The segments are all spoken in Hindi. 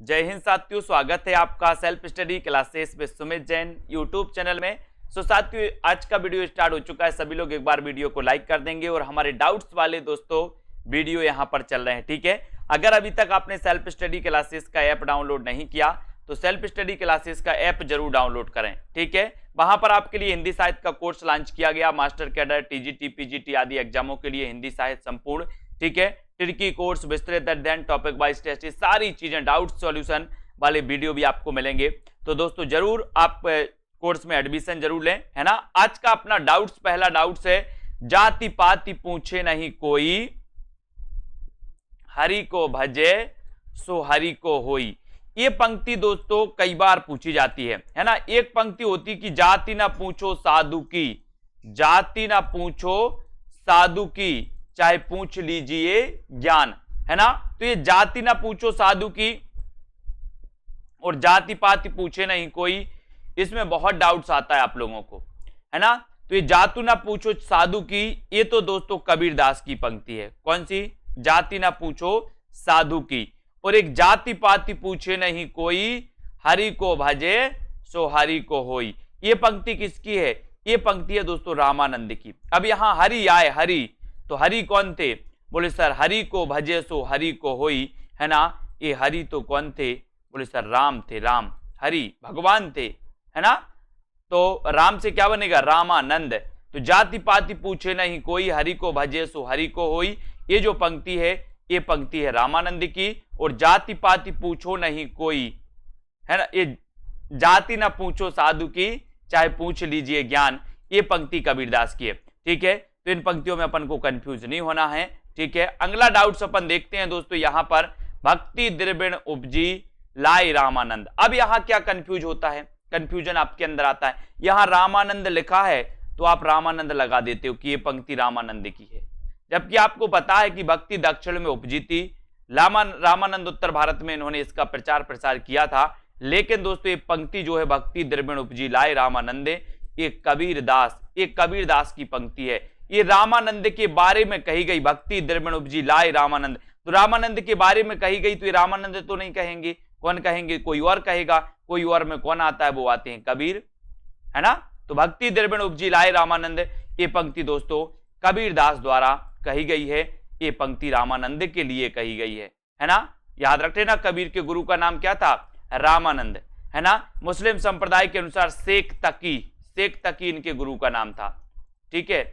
जय हिंद साथियों, स्वागत है आपका सेल्फ स्टडी क्लासेस में सुमित जैन यूट्यूब चैनल में। साथियों, आज का वीडियो स्टार्ट हो चुका है। सभी लोग एक बार वीडियो को लाइक कर देंगे और हमारे डाउट्स वाले दोस्तों वीडियो यहां पर चल रहे हैं, ठीक है। अगर अभी तक आपने सेल्फ स्टडी क्लासेस का ऐप डाउनलोड नहीं किया तो सेल्फ स्टडी क्लासेस का ऐप जरूर डाउनलोड करें, ठीक है। वहां पर आपके लिए हिंदी साहित्य का कोर्स लॉन्च किया गया। मास्टर कैडर, टीजीटी, पीजीटी आदि एग्जामों के लिए हिंदी साहित्य संपूर्ण, ठीक है। टिड़की कोर्स, विस्तृत अध्ययन, टॉपिक वाइज टेस्ट, सारी चीजें डाउट सॉल्यूशन वाले वीडियो भी आपको मिलेंगे। तो दोस्तों जरूर आप कोर्स में एडमिशन जरूर लें, है ना। आज का अपना डाउट्स, पहला डाउट्स है, जाति पाति पूछे नहीं कोई, हरि को भजे सो हरि को होई। ये पंक्ति दोस्तों कई बार पूछी जाती है ना। एक पंक्ति होती कि जाति ना पूछो साधु की, जाति ना पूछो साधु की, चाहे पूछ लीजिए ज्ञान, है ना। तो ये जाति ना पूछो साधु की और जाति पाति पूछे नहीं कोई, इसमें बहुत डाउट्स आता है आप लोगों को, है ना। तो ये जातु ना पूछो साधु की, ये तो दोस्तों कबीरदास की पंक्ति है। कौन सी? जाति ना पूछो साधु की। और एक जाति पाति पूछे नहीं कोई, हरि को भजे सो हरि को होई, ये पंक्ति किसकी है? ये पंक्ति है दोस्तों रामानंद की। अब यहां हरि आए, हरि, तो हरि कौन थे? बोले सर हरि को भजे सो हरि को होई, है ना। ये हरि तो कौन थे? बोले सर राम थे, राम, हरि भगवान थे, है ना। तो राम से क्या बनेगा? रामानंद। तो जाति पाति पूछे नहीं कोई, हरि को भजे सो हरि को होई, ये जो पंक्ति है ये पंक्ति है रामानंद की। और जाति पाति पूछो नहीं कोई, है ना, ये जाति ना पूछो साधु की, चाहे पूछ लीजिए ज्ञान, ये पंक्ति कबीरदास की है, ठीक है। तो इन पंक्तियों में अपन को कंफ्यूज नहीं होना है, ठीक है। अगला डाउट्स अपन देखते हैं दोस्तों, यहां पर भक्ति द्रविण उपजी लाई रामानंद। अब यहां क्या कंफ्यूज होता है, कंफ्यूजन आपके अंदर आता है। यहां रामानंद लिखा है तो आप रामानंद लगा देते हो कि ये पंक्ति रामानंद की है, जबकि आपको पता है कि भक्ति दक्षिण में उपजी थी। रामानंद उत्तर भारत में इन्होंने इसका प्रचार प्रसार किया था। लेकिन दोस्तों ये पंक्ति जो है भक्ति द्रविण उपजी लाए रामानंदे, ये कबीरदास की पंक्ति है। ये रामानंद के बारे में कही गई, भक्ति द्रविण उपजी लाए रामानंद। तो रामानंद के बारे में कही गई तो ये रामानंद तो नहीं कहेंगे, कौन कहेंगे? कोई और कहेगा। कोई और में कौन आता है? वो आते हैं कबीर, है ना। तो भक्ति द्रविण उपजी लाए रामानंद, ये पंक्ति दोस्तों कबीरदास द्वारा कही गई है। ये पंक्ति रामानंद के लिए कही गई है ना। याद रखते ना, कबीर के गुरु का नाम क्या था? रामानंद, है ना। मुस्लिम संप्रदाय के अनुसार शेख तकी इनके गुरु का नाम था, ठीक है।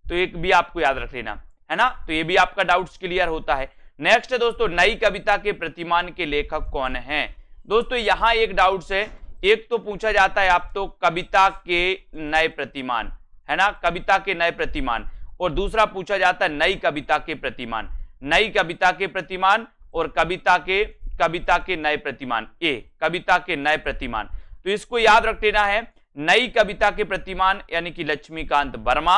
तो एक भी आपको याद रख लेना, है ना। तो ये भी आपका डाउट्स क्लियर होता है। नेक्स्ट है दोस्तों, नई कविता के प्रतिमान के लेखक कौन है? दोस्तों यहां एक डाउट्स है, एक तो पूछा जाता है आप तो कविता के नए प्रतिमान, है ना, कविता के नए प्रतिमान। और दूसरा पूछा जाता है नई कविता के प्रतिमान, नई कविता के प्रतिमान और कविता के नए प्रतिमान, ए कविता के नए प्रतिमान। तो इसको याद रख लेना है, नई कविता के प्रतिमान यानी कि लक्ष्मीकांत वर्मा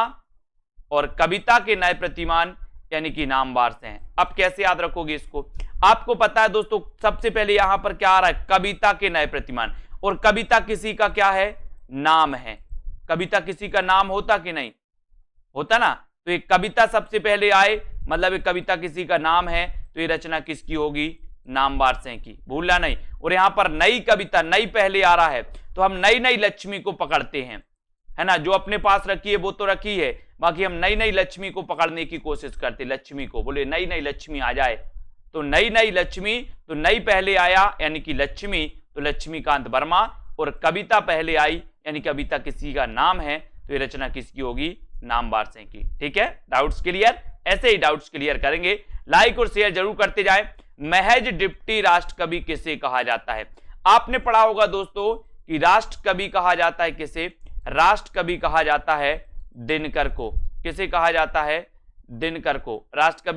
और कविता के नए प्रतिमान यानी कि नामवार से हैं। अब कैसे याद रखोगे इसको? आपको पता है दोस्तों, सबसे पहले यहां पर क्या आ रहा है? कविता के नए प्रतिमान। और कविता किसी का क्या है? नाम है। कविता किसी का नाम होता कि नहीं होता ना। तो एक कविता सबसे पहले आए, मतलब एक कविता किसी का नाम है, तो ये रचना किसकी होगी? नामवार से की, भूलना नहीं। और यहां पर नई कविता, नई पहले आ रहा है, तो हम नई नई लक्ष्मी को पकड़ते हैं, है ना। जो अपने पास रखी है वो तो रखी है, बाकी हम नई नई लक्ष्मी को पकड़ने की कोशिश करते। लक्ष्मी को बोले नई नई लक्ष्मी आ जाए, तो नई नई लक्ष्मी, तो नई पहले आया यानी कि लक्ष्मी, तो लक्ष्मीकांत वर्मा। और कविता पहले आई यानी कविता किसी का नाम है, तो ये रचना किसकी होगी? नामवार से की, ठीक है। Doubts clear? ऐसे ही डाउट्स क्लियर करेंगे। लाइक और शेयर जरूर करते जाएं। महज डिप्टी राष्ट्र कवि किसे कहा जाता है? आपने पढ़ा होगा दोस्तों कि राष्ट्र कवि कहा जाता है किसे? राष्ट्र कवि कहा जाता है दिनकर को। किसे कहा जाता है? दिनकर को। राष्ट्र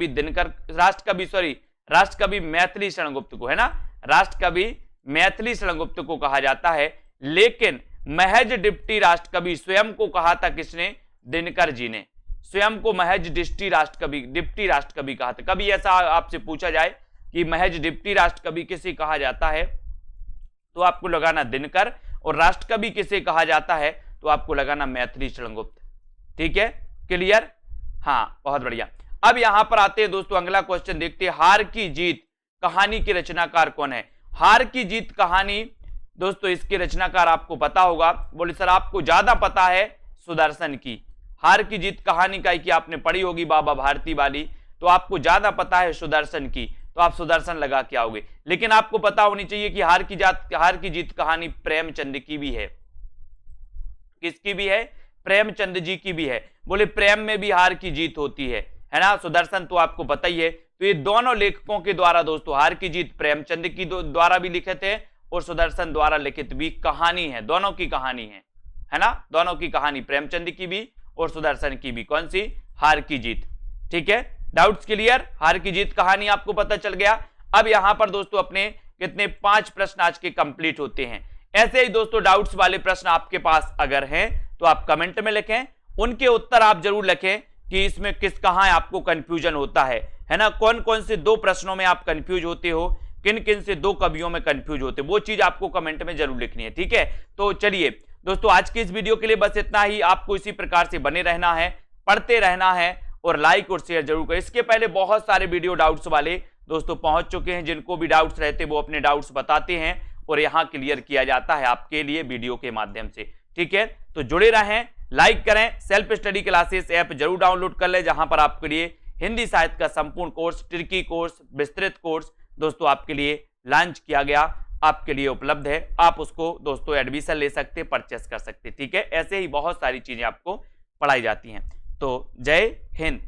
कवि मैथिली शरण गुप्त को, है ना। राष्ट्र कवि मैथिली शरण गुप्त को कहा जाता है। लेकिन महज डिप्टी राष्ट्र कवि स्वयं को कहा था किसने? दिनकर जी ने स्वयं को महज डिप्टी राष्ट्र कवि कहा था। कभी ऐसा आपसे पूछा जाए कि महज डिप्टी राष्ट्र कवि किसे कहा जाता है, तो आपको लगाना दिनकर। और राष्ट्र कवि किसे कहा जाता है, तो आपको लगाना मैथिली शरण गुप्त, ठीक है। क्लियर? हाँ, बहुत बढ़िया। अब यहां पर आते हैं दोस्तों, अगला क्वेश्चन देखते हैं। हार की जीत कहानी के रचनाकार कौन है? हार की जीत कहानी दोस्तों इसके रचनाकार आपको पता होगा। बोले सर आपको ज्यादा पता है सुदर्शन की। हार की जीत कहानी का कि आपने पढ़ी होगी बाबा भारती वाली, तो आपको ज्यादा पता है सुदर्शन की, तो आप सुदर्शन लगा के आओगे। लेकिन आपको पता होनी चाहिए कि हार की जीत कहानी प्रेमचंद की भी है। किसकी भी है? प्रेमचंद जी की भी है। बोले प्रेम में भी हार की जीत होती है ना। सुदर्शन तो आपको पता ही है। तो ये दोनों लेखकों के द्वारा दोस्तों हार की जीत प्रेमचंद की द्वारा भी लिखित है और सुदर्शन द्वारा लिखित भी कहानी है। दोनों की कहानी है ना। दोनों की कहानी, प्रेमचंद की भी और सुदर्शन की भी। कौन सी? हार की जीत। ठीक है, डाउट्स क्लियर? हार की जीत कहानी आपको पता चल गया। अब यहां पर दोस्तों अपने कितने 5 प्रश्न आज के कंप्लीट होते हैं। ऐसे ही दोस्तों डाउट्स वाले प्रश्न आपके पास अगर हैं तो आप कमेंट में लिखें, उनके उत्तर आप जरूर लिखें कि इसमें कहां आपको कंफ्यूजन होता है ना। कौन कौन से 2 प्रश्नों में आप कंफ्यूज होते हो, किन किन से 2 कवियों में कंफ्यूज होते, वो चीज आपको कमेंट में जरूर लिखनी है। ठीक है, तो चलिए दोस्तों आज की इस वीडियो के लिए बस इतना ही। आपको इसी प्रकार से बने रहना है, पढ़ते रहना है और लाइक और शेयर जरूर करें। इसके पहले बहुत सारे वीडियो डाउट्स वाले दोस्तों पहुंच चुके हैं। जिनको भी डाउट्स रहते वो अपने डाउट्स बताते हैं और यहां क्लियर किया जाता है आपके लिए वीडियो के माध्यम से। ठीक है, तो जुड़े रहें, लाइक करें। सेल्फ स्टडी क्लासेस ऐप जरूर डाउनलोड कर लें, जहां पर आपके लिए हिंदी साहित्य का संपूर्ण कोर्स, ट्रिकी कोर्स, विस्तृत कोर्स दोस्तों आपके लिए लॉन्च किया गया, आपके लिए उपलब्ध है। आप उसको दोस्तों एडमिशन ले सकते, परचेस कर सकते। ठीक है, ऐसे ही बहुत सारी चीजें आपको पढ़ाई जाती हैं। तो जय हिंद।